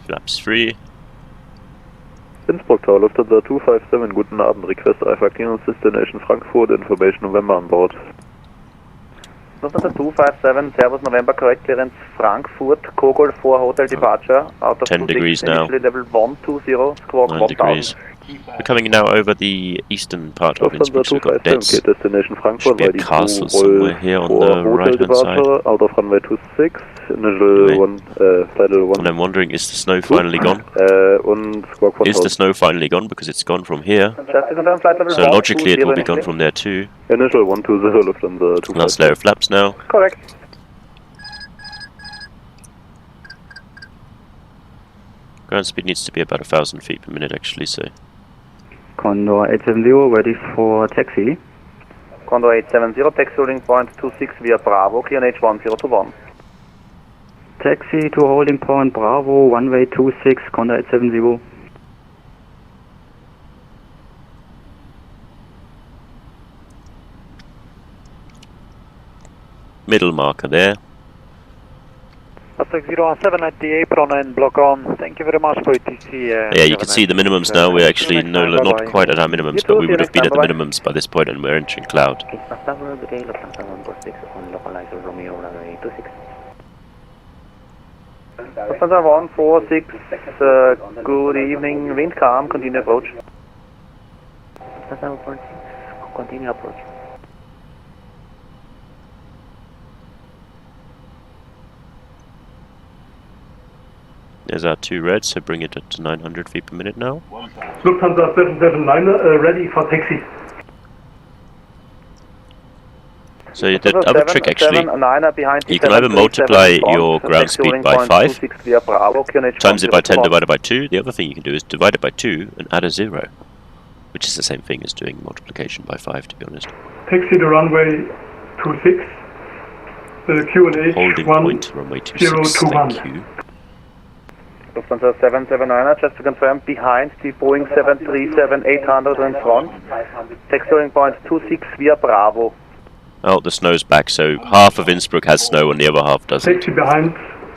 Flaps free. Innsbruck Tower, Lufthansa 257, guten Abend, request Alpha Clearance Destination Frankfurt, information November on board. Lufthansa 257, Servus November, correct clearance Frankfurt, Kogol 4 hotel departure, out of 10 degrees now. Level 120, squawk 9 1000. degrees. We're coming now over the eastern part of Innsbruck, so we've got Detz. Destination Frankfurt, Should be a castle somewhere here on the right hand side. Out of runway 26, initial tidal 1. And I'm wondering, is the snow finally gone? Is the snow finally gone? Because it's gone from here. So logically it will be gone from there too. Initial 120, Lufthansa 257. Last layer of flaps now. Correct. Ground speed needs to be about 1,000 feet per minute actually, so... Condor 870, ready for taxi. Condor 870, taxi holding point 26 via Bravo, clear H1021. Taxi to holding point Bravo, runway 26, Condor 870. Middle marker there. Aztec 017 at the apron and block on. Thank you very much for ETC. Yeah, you can see the minimums now. We're actually not quite at our minimums, but we would have been at the minimums by this point and we're entering cloud. Lufthansa 146, good evening, wind calm, continue approach. Lufthansa 146, continue approach. There's our 2 reds, so bring it up to 900 feet per minute now. Lufthansa 779, ready for taxi. So the other trick actually, you can either multiply your ground speed by 5, times it by 10 divided by 2. The other thing you can do is divide it by 2 and add a 0, which is the same thing as doing multiplication by 5, to be honest. Taxi to runway 26, Q&H holding point, runway 26, thank you. Lufthansa 779, just to confirm, behind the Boeing 737-800 in front. Taxi holding point 26 via Bravo. Oh, the snow's back, so half of Innsbruck has snow and the other half doesn't. Taxi behind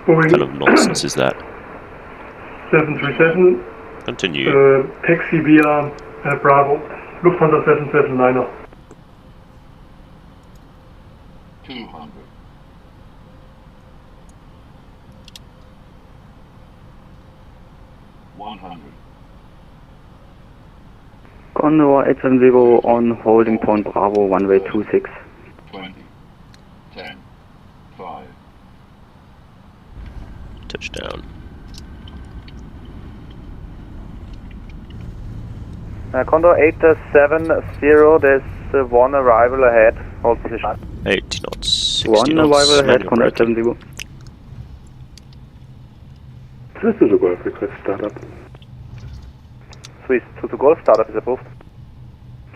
Boeing. What kind of nonsense is that? 737. Continue. Taxi via Bravo. Lufthansa 779. 200. Condor 870 on holding point Bravo, runway 26. 20, 10, 5. Touchdown. Condor 870, there's one arrival ahead, hold position. 80 knots, 60 one knots. arrival ahead, Condor 870. Swiss to Golf, request startup. Swiss to Golf, startup is approved.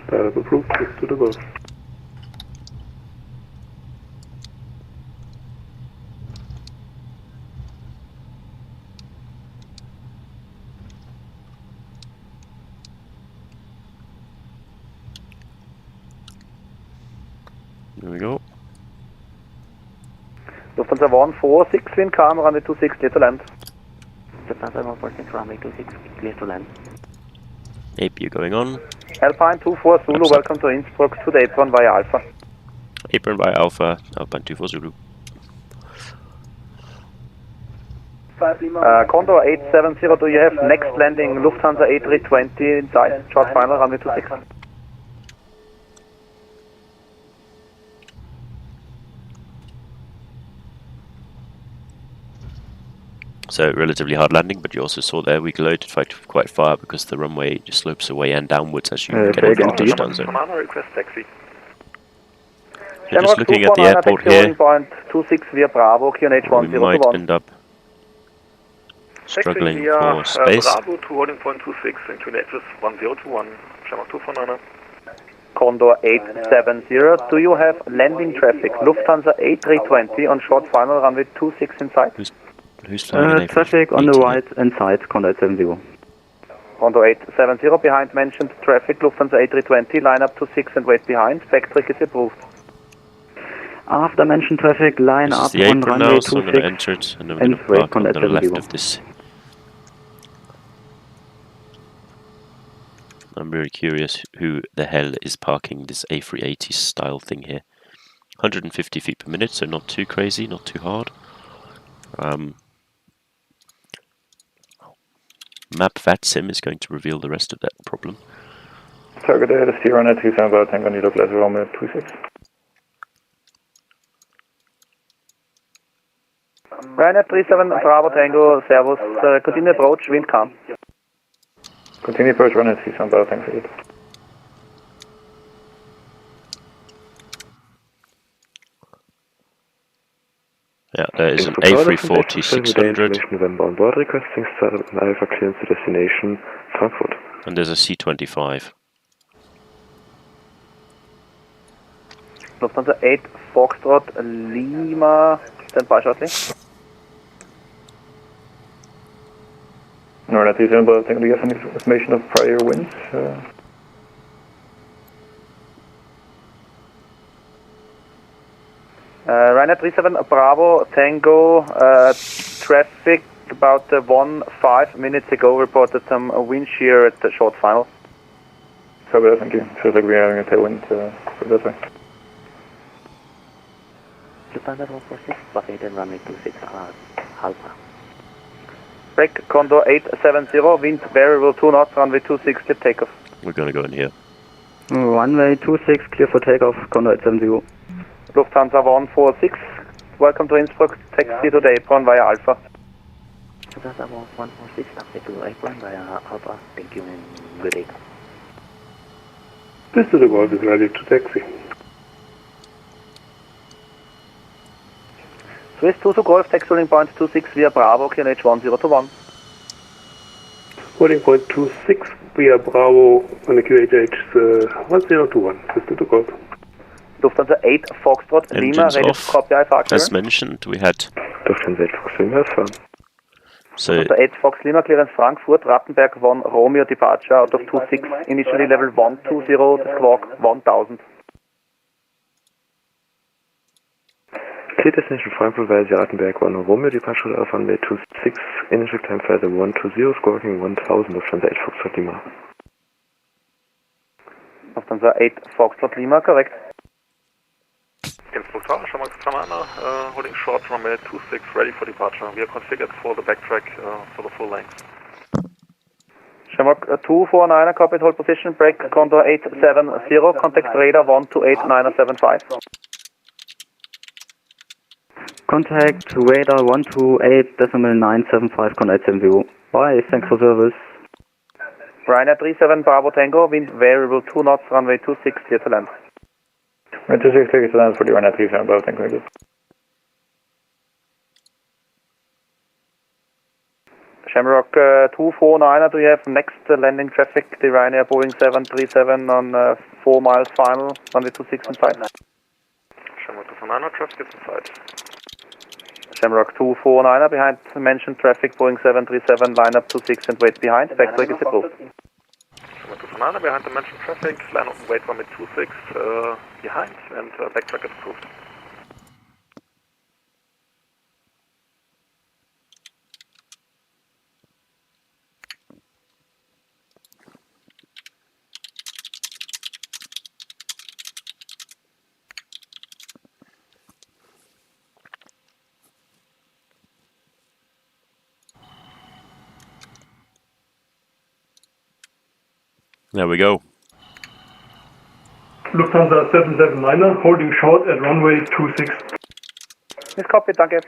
Startup approved, Swiss to the Golf. There we go. Lufthansa 146, wind calm, runway 26, clear to land. Lufthansa 146, runway 26, clear to land. Ape, you're going on. Alpine 24 Zulu, welcome to Innsbruck, to the apron via Alpha. Apron by Alpha, Alpine 24 Zulu. Condor 870, do you have next landing Lufthansa A320 inside, short final, runway 26? So relatively hard landing, but you also saw there we loaded quite far because the runway just slopes away and downwards as you get into the touchdown zone. Request taxi. You're just looking at the airport here. 26 via Bravo, QNH 1021. We might end up struggling for space. Bravo to holding point 26 and QNH 1021. Shamrock 249. Condor 870, do you have landing traffic Lufthansa A320 on short final, runway 26 inside? Who's flying traffic on the right and side, Condor 870. Condor 870, behind mentioned traffic, Lufthansa A320, line up to 6 and wait behind, backtrack is approved. After mentioned traffic, line up on runway 26 so I'm going to enter it and I'm going to park on the left of this. I'm very curious who the hell is parking this A380 style thing here. 150 feet per minute, so not too crazy, not too hard. Map VATSIM is going to reveal the rest of that problem. Target ahead is Sierra 27 Bravo Tango, need localizer Romeo 26. Ryanair 37 Bravo Tango, servus, continue approach, wind calm. Continue approach, Ryanair 37 Bravo Tango, forget. Yeah, there is an A340 600. November on board, requesting Alpha clearance to destination Frankfurt. And there's a C25. Lufthansa 8 Foxtrot Lima, stand by shortly. Ryanair 37 Bravo Tango, do you have any information of prior winds? Ryanair 37 Bravo Tango, traffic about 5 minutes ago reported some wind shear at the short final. Copy that, thank you. Feels like we're having a tailwind for that way. Lufthansa 146, Buffet runway 26 Alpha. Break Condor 870, wind variable 2 knots, runway 26, clear takeoff. We're going to go in here. Runway 26, clear for takeoff, Condor 870. Lufthansa 146, welcome to Innsbruck, taxi to the apron via Alpha. Lufthansa 146, taxi to the apron via Alpha, thank you and good day. This to the Golf is ready to taxi. Swiss 2 to Golf, taxi holding point 26 via Bravo, QNH 1021. Holding point 26 via Bravo on the QHH 1021, Swiss 2 to Golf. Lufthansa 8 Foxtrot Lima, ready to copy IFA. As mentioned, we had Lufthansa 8 Fox Lima, so Lufthansa 8 Fox Lima, clearance Frankfurt, Rattenberg 1 Romeo departure out of 26, initially level 120, squawk 1000. Clear destination Frankfurt via Rattenberg 1 Romeo departure of runway 26, initial climb further 120, squawking 1000, Lufthansa 8 Foxtrot Lima. Lufthansa 8 Foxtrot Lima, correct. Innsbruck Tower, Shamrock Commander, holding short runway 26, ready for departure. We are configured for the backtrack for the full length. Shamrock 249, copied, hold position, break Condor 870, contact radar 128.975. Contact radar 128.975, Condor 870. Bye, thanks for service. Ryanair 37 Bravo Tango, wind variable 2 knots, runway 26, clear to land. Right, 26, clear to land for the Ryanair 37 Bravo Tango, good. Shamrock 249, do you have next landing traffic, the Ryanair Boeing 737 on 4 miles final, runway 26 inside? Shamrock 249, traffic is inside. Shamrock 249, behind mentioned traffic, Boeing 737, line up 26 and wait behind, backtrack is approved. Shamrock Banana behind the mentioned traffic, line up and wait runway 26 behind, and backtrack is approved. There we go. Lufthansa 779er, holding short at runway 26. Miss copy, danke.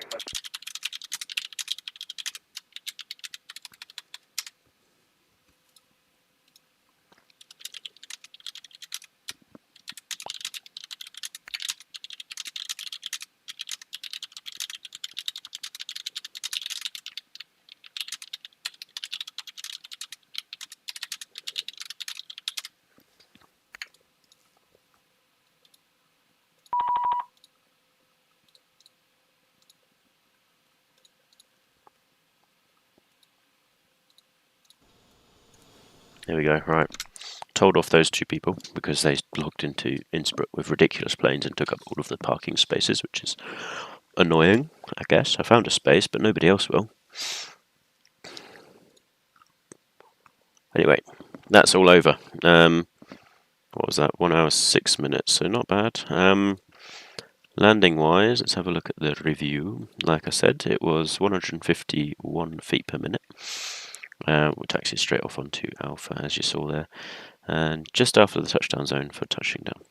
There we go, right. Told off those two people because they logged into Innsbruck with ridiculous planes and took up all of the parking spaces, which is annoying, I guess. I found a space, but nobody else will. Anyway, that's all over. What was that? 1 hour 6 minutes, so not bad. Landing wise, let's have a look at the review. Like I said, it was 151 feet per minute. We'll taxi straight off onto Alpha, as you saw there, and just after the touchdown zone for touching down.